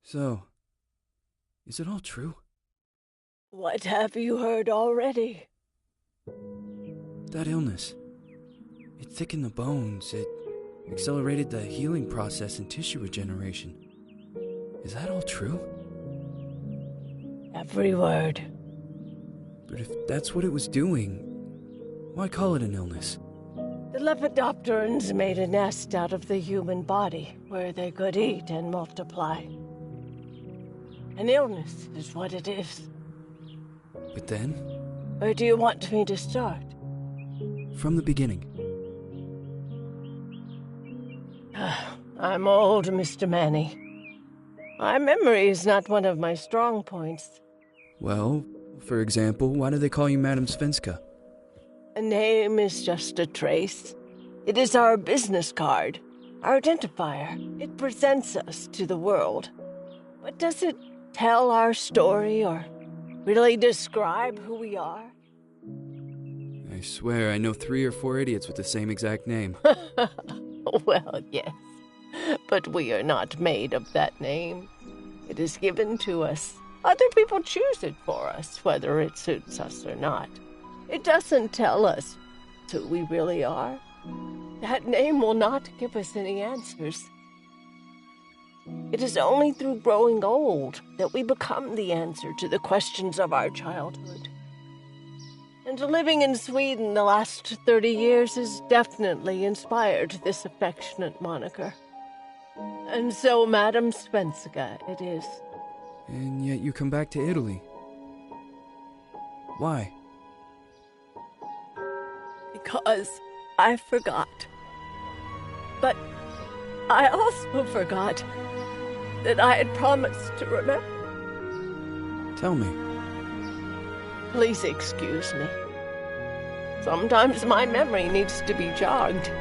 So, is it all true? What have you heard already? That illness. It thickened the bones. It accelerated the healing process and tissue regeneration. Is that all true? Every word. But if that's what it was doing, why call it an illness? The Lepidopterans made a nest out of the human body where they could eat and multiply. An illness is what it is. But then, Where do you want me to start? from the beginning. I'm old, Mr. Manny. My memory is not one of my strong points. Well, for example, why do they call you Madam Svenska? A name is just a trace. It is our business card, our identifier. It presents us to the world. But does it tell our story or really describe who we are? I swear I know 3 or 4 idiots with the same exact name. Well, yes. But we are not made of that name. It is given to us. Other people choose it for us, whether it suits us or not. It doesn't tell us who we really are. That name will not give us any answers. It is only through growing old that we become the answer to the questions of our childhood. And living in Sweden the last 30 years has definitely inspired this affectionate moniker. And so, Madam Svenska, it is. And yet you come back to Italy. Why? Because I forgot. But I also forgot that I had promised to remember. Tell me. Please excuse me. Sometimes my memory needs to be jogged.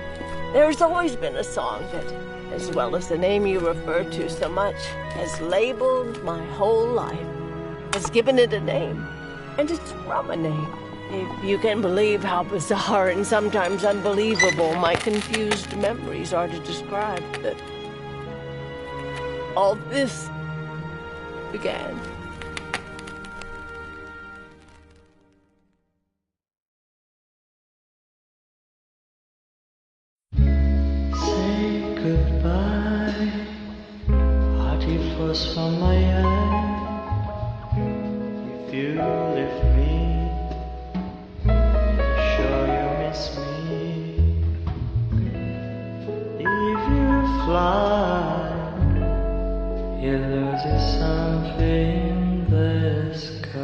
There's always been a song that, as well as the name you refer to so much, has labeled my whole life, has given it a name, and it's from a name. If you can believe how bizarre and sometimes unbelievable my confused memories are to describe that all this began. Say goodbye, hearty frost from my eye. If you leave me, sure you miss me. If you fly, you lose something in the sky.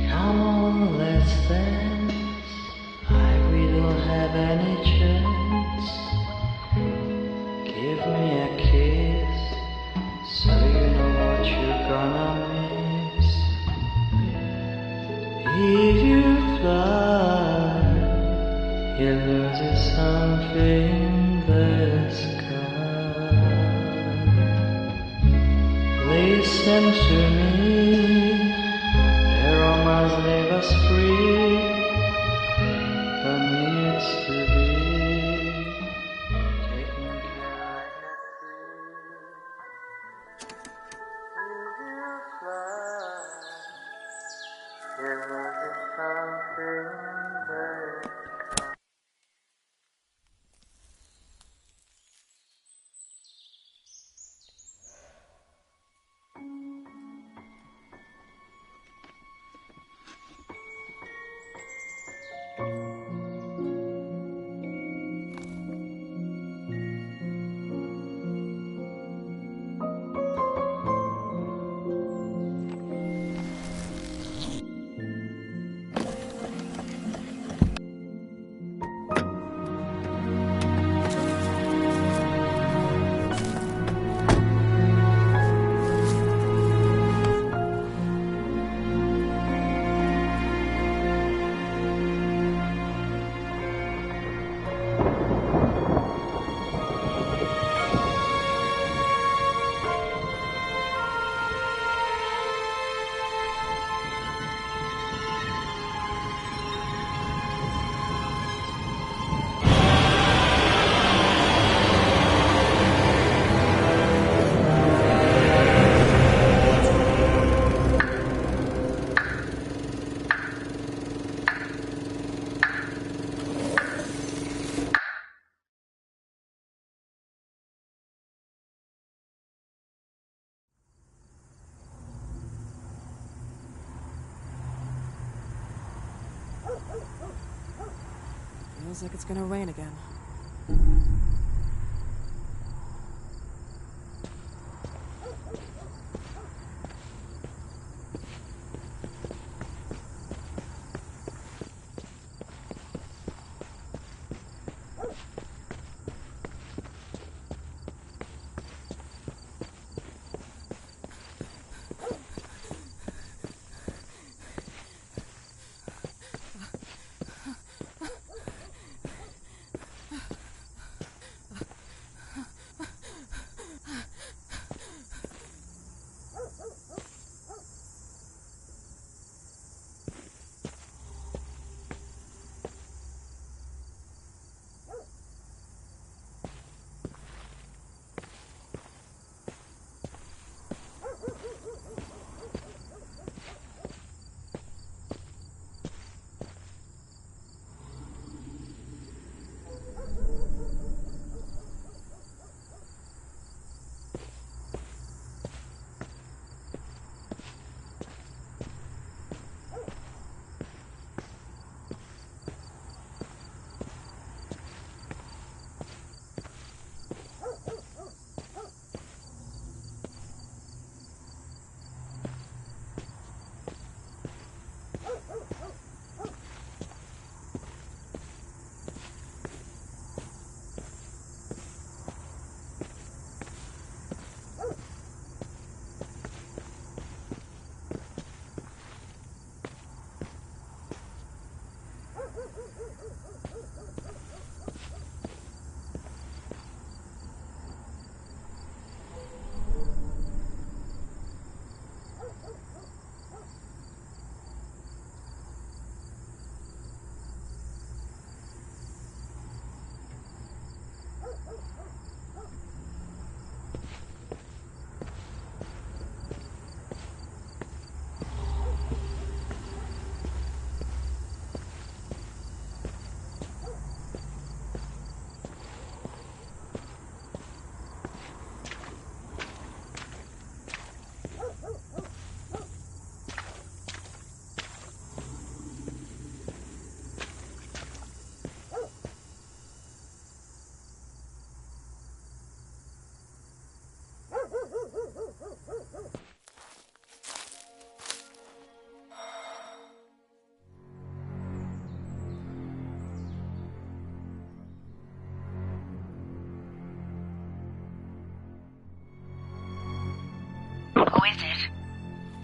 Come on, let's dance. We don't have any chance. Give me a kiss, so you know what you're gonna miss. If you fly, you lose something in the sky. Listen to me, the romance leave us free. But needs to be taken care of. If you fly, there is something there. Feels like it's gonna rain again. Who is it?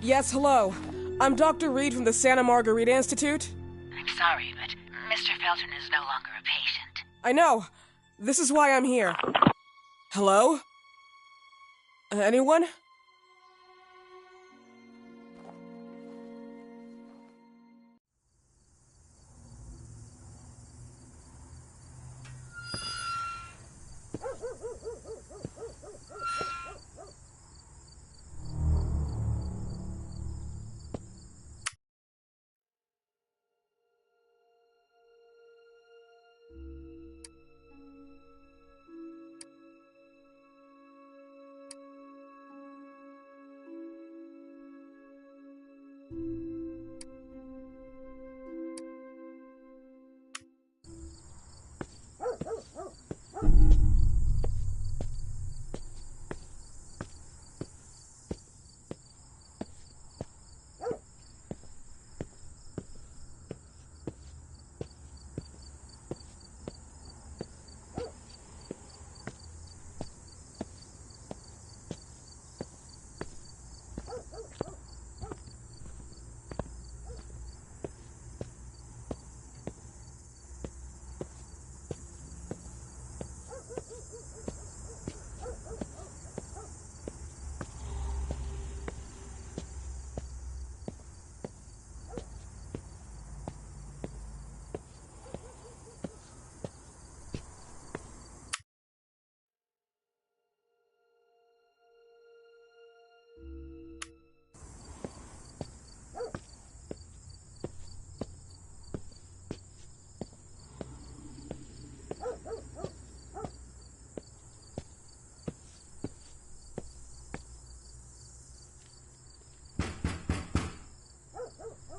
Yes, hello. I'm Dr. Reed from the Santa Margarita Institute. I'm sorry, but Mr. Felton is no longer a patient. I know. This is why I'm here. Hello? Anyone?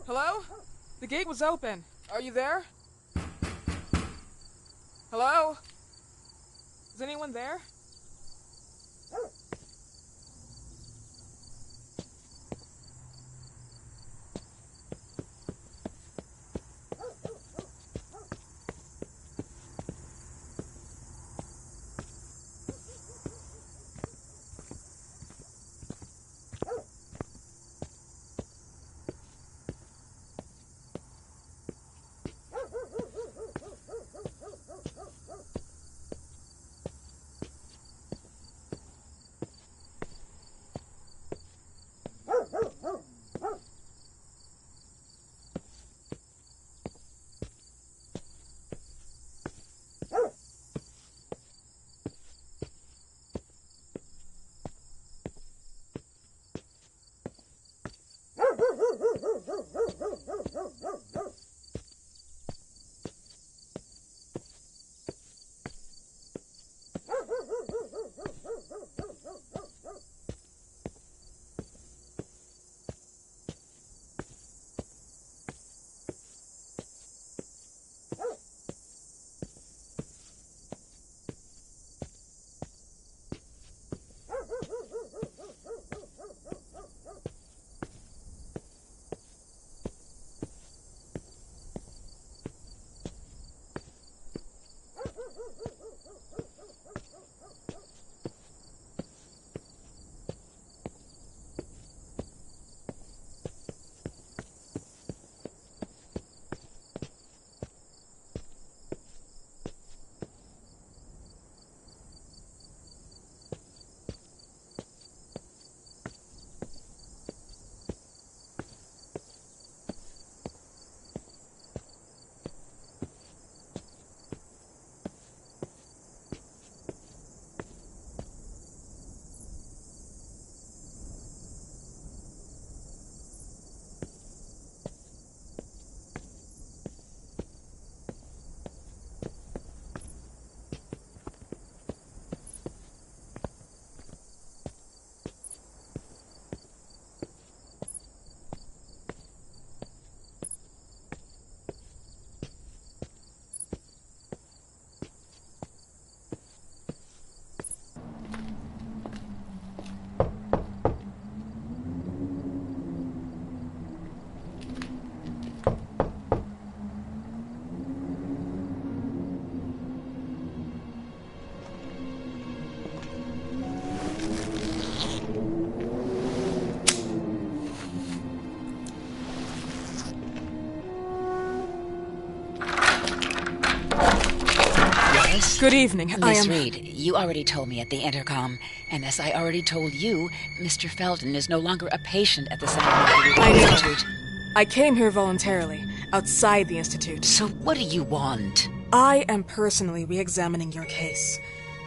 Hello? The gate was open. Are you there? Hello? Is anyone there? Good evening. Miss Reed, you already told me at the intercom, and as I already told you, Mr. Felton is no longer a patient at the Scientific Institute. I came here voluntarily, outside the Institute. So what do you want? I am personally re-examining your case.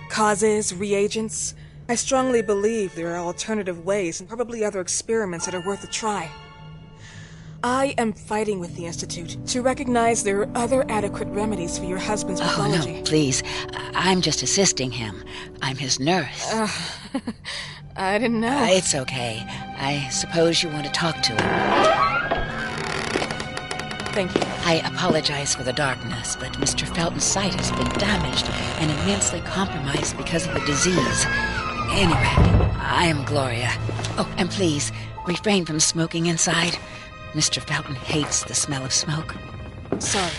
Causes, reagents. I strongly believe there are alternative ways and probably other experiments that are worth a try. I am fighting with the Institute to recognize there are other adequate remedies for your husband's pathology. Oh, no, please. I'm just assisting him. I'm his nurse. I didn't know. It's okay. I suppose you want to talk to him. Thank you. I apologize for the darkness, but Mr. Felton's sight has been damaged and immensely compromised because of the disease. Anyway, I am Gloria. Oh, and please, refrain from smoking inside. Mr. Felton hates the smell of smoke. Sorry.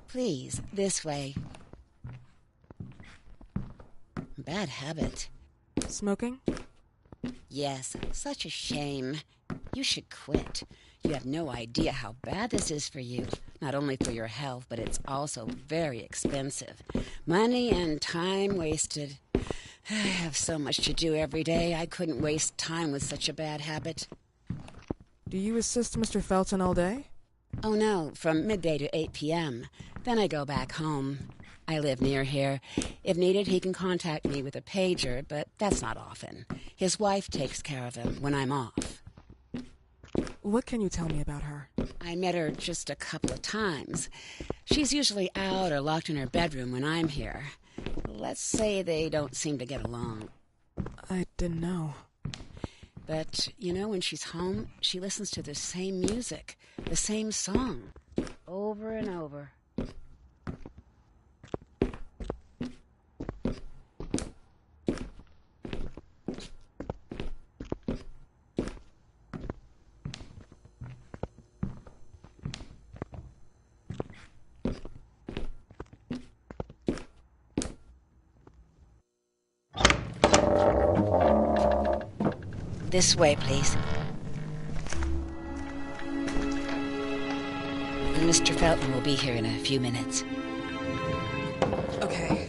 Please, this way. Bad habit. Smoking? Yes, such a shame. You should quit. You have no idea how bad this is for you. Not only for your health, but it's also very expensive. Money and time wasted. I have so much to do every day. I couldn't waste time with such a bad habit. Do you assist Mr. Felton all day? Oh no, from midday to 8 p.m. Then I go back home. I live near here. If needed, he can contact me with a pager, but that's not often. His wife takes care of him when I'm off. What can you tell me about her? I met her just a couple of times. She's usually out or locked in her bedroom when I'm here. Let's say they don't seem to get along. I didn't know. But, when she's home, she listens to the same music, the same song, over and over. This way, please. Mr. Felton will be here in a few minutes. Okay.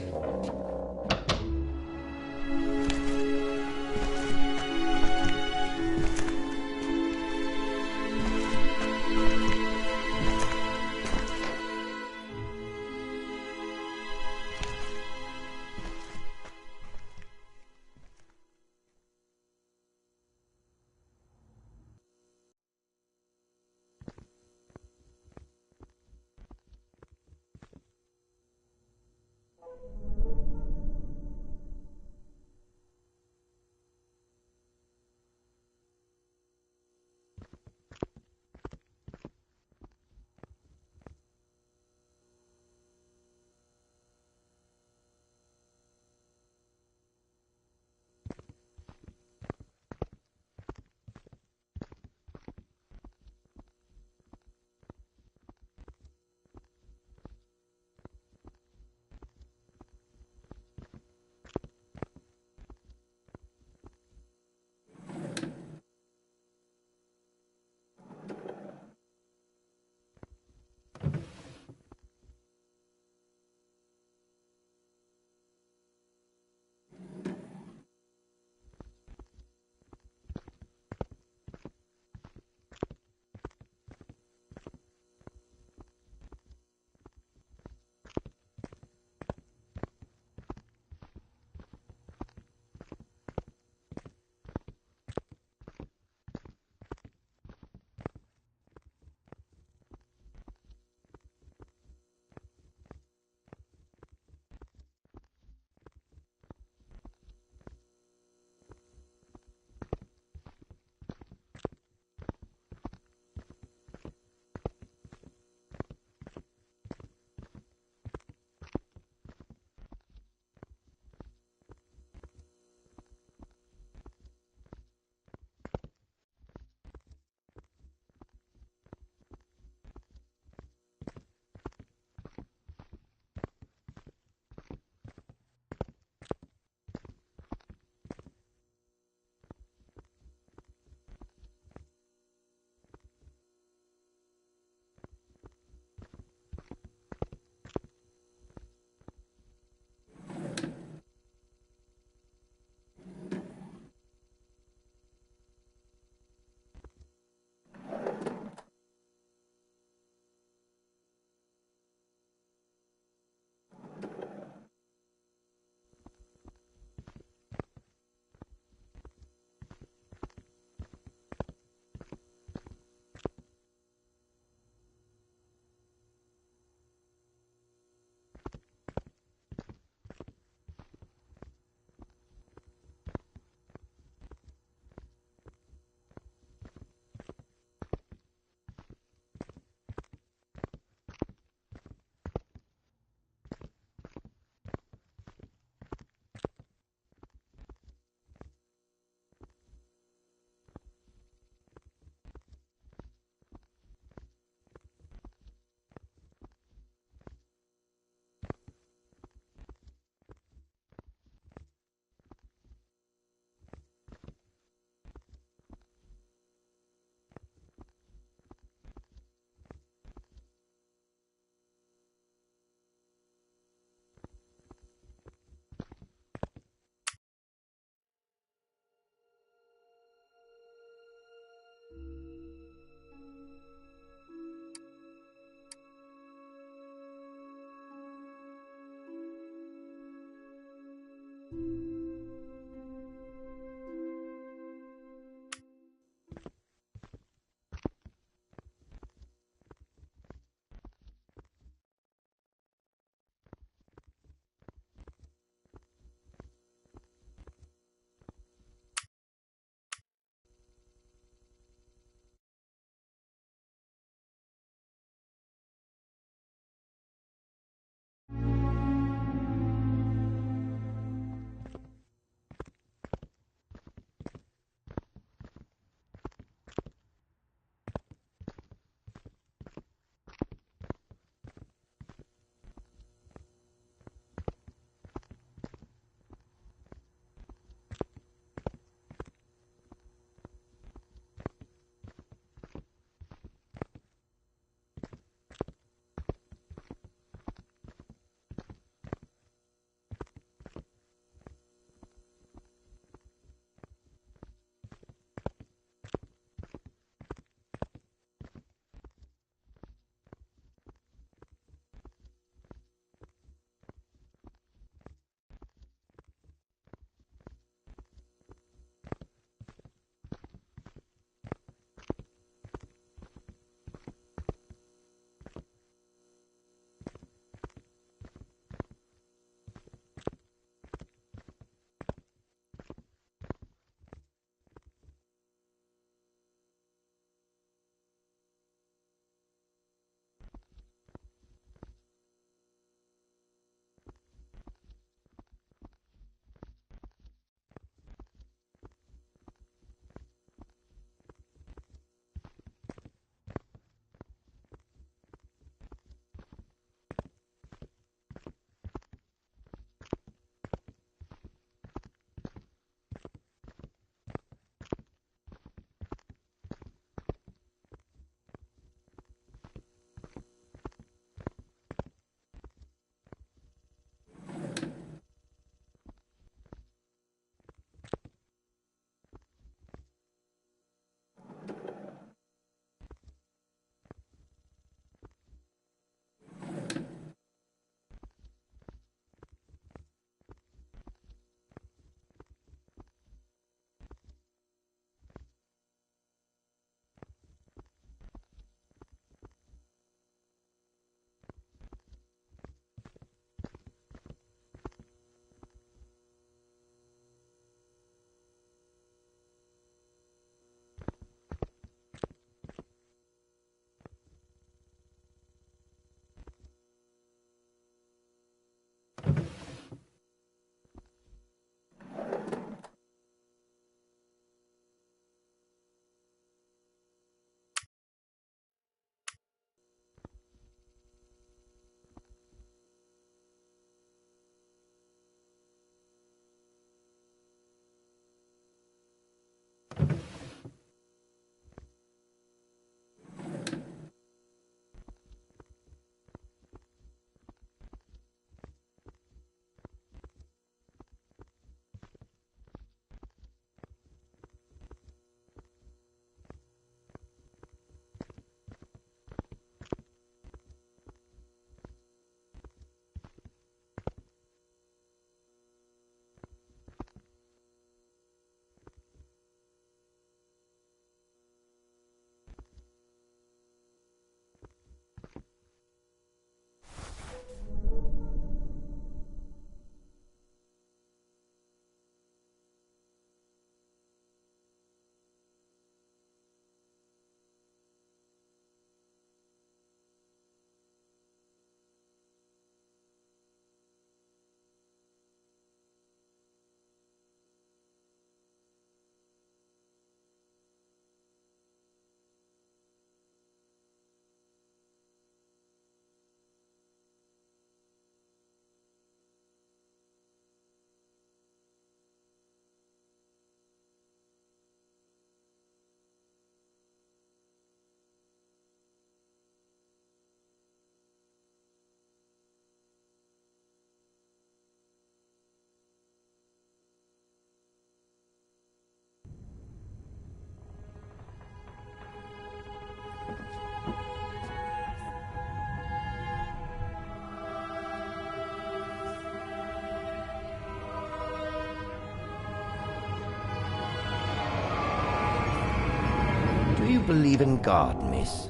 believe in God, miss?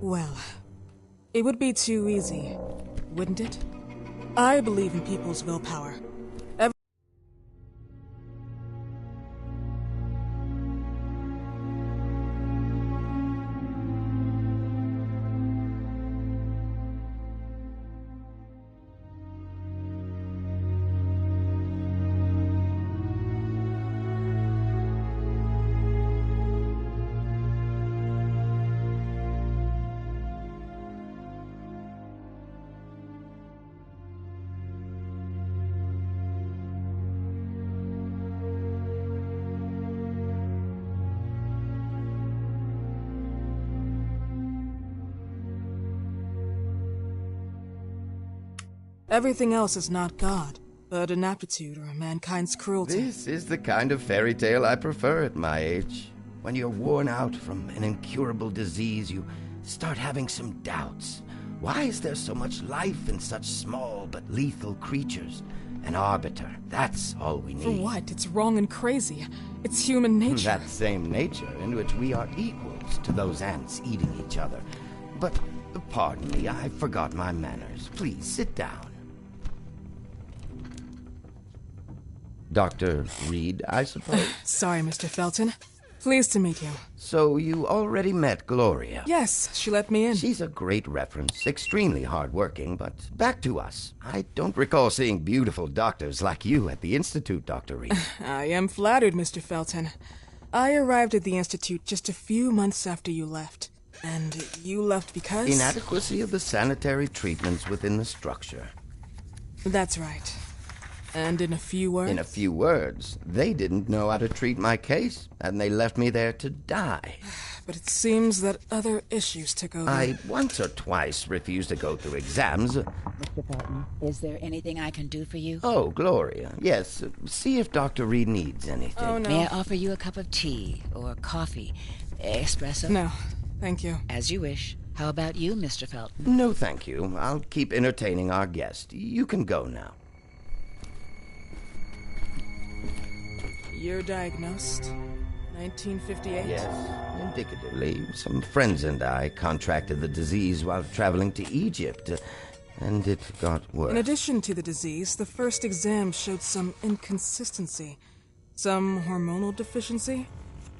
Well, it would be too easy, wouldn't it? I believe in people's willpower. Everything else is not God, but an aptitude or mankind's cruelty. This is the kind of fairy tale I prefer at my age. When you're worn out from an incurable disease, you start having some doubts. Why is there so much life in such small but lethal creatures? An arbiter, that's all we need. For what? It's wrong and crazy. It's human nature. That same nature in which we are equals to those ants eating each other. But, pardon me, I forgot my manners. Please, sit down. Dr. Reed, I suppose? Sorry, Mr. Felton. Pleased to meet you. So you already met Gloria? Yes, she let me in. She's a great reference, extremely hardworking, but back to us. I don't recall seeing beautiful doctors like you at the Institute, Dr. Reed. I am flattered, Mr. Felton. I arrived at the Institute just a few months after you left. And you left because? Inadequacy of the sanitary treatments within the structure. That's right. And in a few words? In a few words, they didn't know how to treat my case, and they left me there to die. But it seems that other issues took over. I once or twice refused to go through exams. Mr. Felton, is there anything I can do for you? Oh, Gloria, yes. See if Dr. Reed needs anything. Oh, no. May I offer you a cup of tea or coffee? Espresso? No, thank you. As you wish. How about you, Mr. Felton? No, thank you. I'll keep entertaining our guest. You can go now. You're diagnosed? 1958? Yes, indicatively. Some friends and I contracted the disease while traveling to Egypt, and it got worse. In addition to the disease, the first exam showed some inconsistency. Some hormonal deficiency?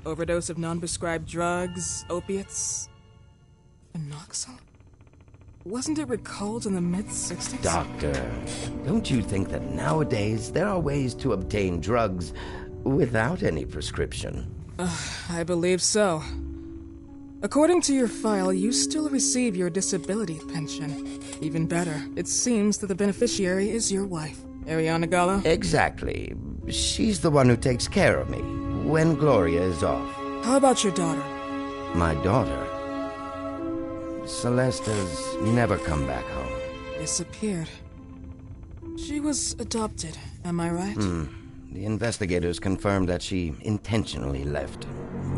Overdose of non-prescribed drugs, opiates? Phenoxyl? Wasn't it recalled in the mid-60s? Doctor, don't you think that nowadays there are ways to obtain drugs without any prescription? I believe so. According to your file, you still receive your disability pension. Even better, it seems that the beneficiary is your wife, Ariana Gallo. Exactly. She's the one who takes care of me when Gloria is off. How about your daughter? My daughter? Celeste has never come back home. Disappeared. She was adopted, am I right? The investigators confirmed that she intentionally left.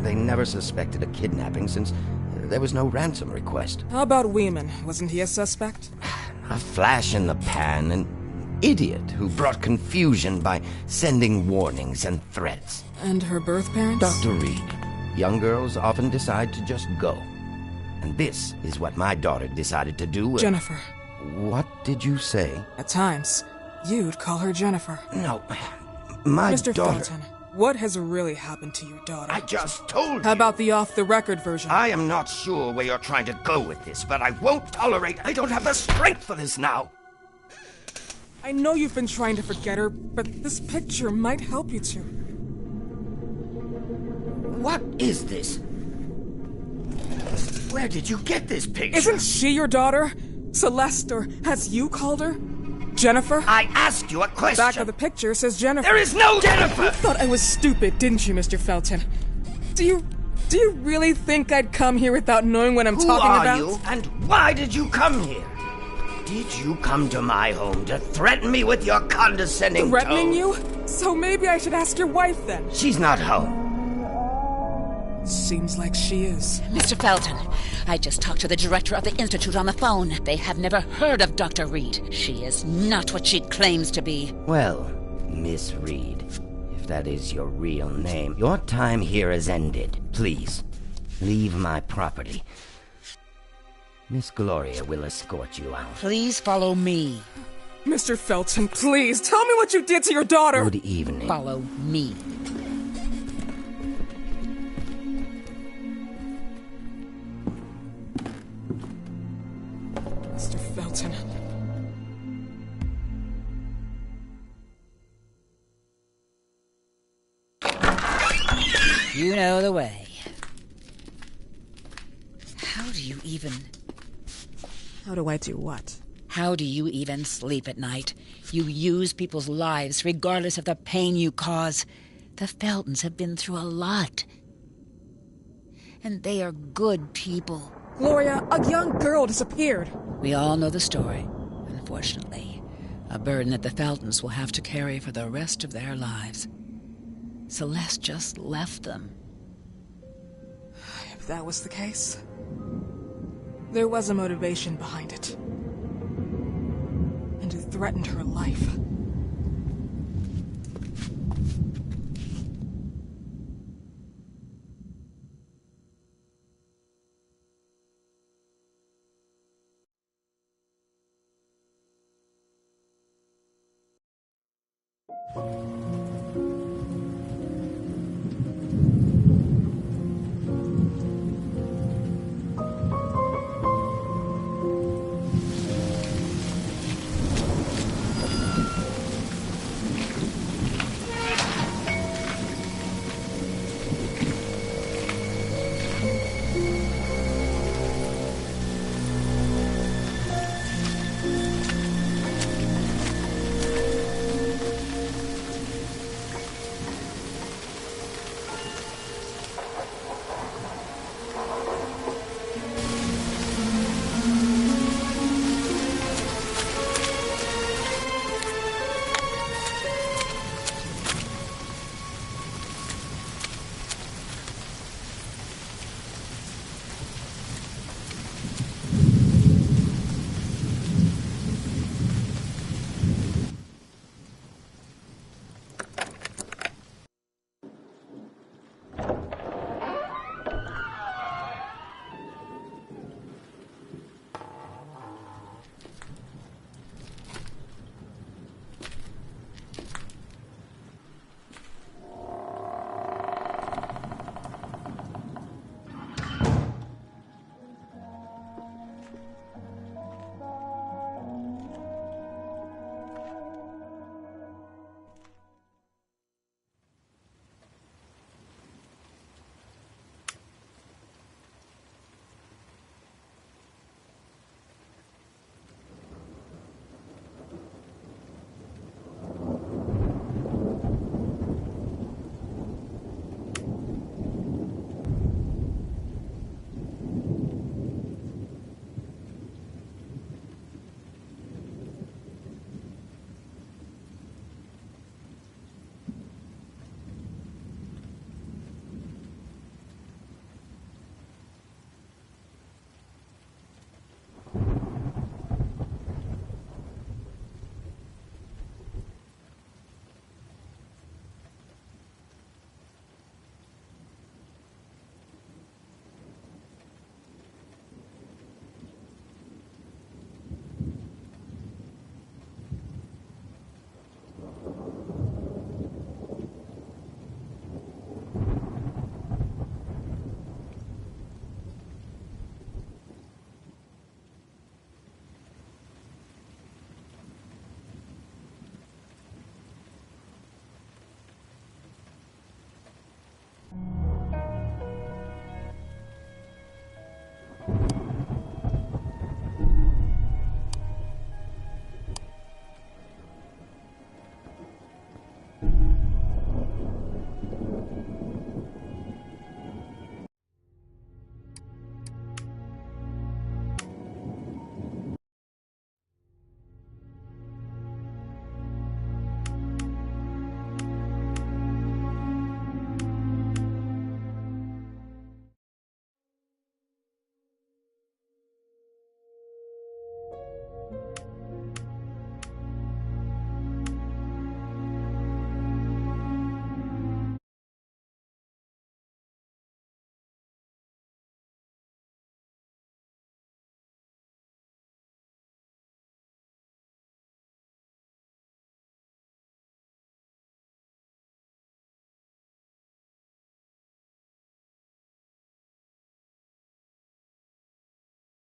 They never suspected a kidnapping since there was no ransom request. How about Weeman? Wasn't he a suspect? A flash in the pan, an idiot who brought confusion by sending warnings and threats. And her birth parents? Dr. Reed, young girls often decide to just go. And this is what my daughter decided to do. Jennifer. What did you say? At times, you'd call her Jennifer. No, my Mr. daughter... Felton, what has really happened to your daughter? I just told you. How about the off-the-record version? I am not sure where you're trying to go with this, but I won't tolerate... I don't have the strength for this now. I know you've been trying to forget her, but this picture might help you to. What is this? Where did you get this picture? Isn't she your daughter? Celeste, or has you called her? Jennifer? I asked you a question. Back of the picture says Jennifer. There is no Jennifer! You thought I was stupid, didn't you, Mr. Felton? Do you really think I'd come here without knowing what I'm talking about? Who are you, and why did you come here? Did you come to my home to threaten me with your condescending Threatening tone? you? So maybe I should ask your wife then. She's not home. Seems like she is. Mr. Felton, I just talked to the director of the Institute on the phone. They have never heard of Dr. Reed. She is not what she claims to be. Well, Miss Reed, if that is your real name, your time here has ended. Please, Leave my property. Miss Gloria will escort you out. Please follow me. Mr. Felton, please, tell me what you did to your daughter! Good evening. Follow me. Mr. Felton. You know the way. How do you even... How do I do what? How do you even sleep at night? You use people's lives regardless of the pain you cause. The Feltons have been through a lot. And they are good people. Gloria, a young girl disappeared. We all know the story, unfortunately. A burden that the Feltons will have to carry for the rest of their lives. Celeste just left them. If that was the case, there was a motivation behind it. And it threatened her life.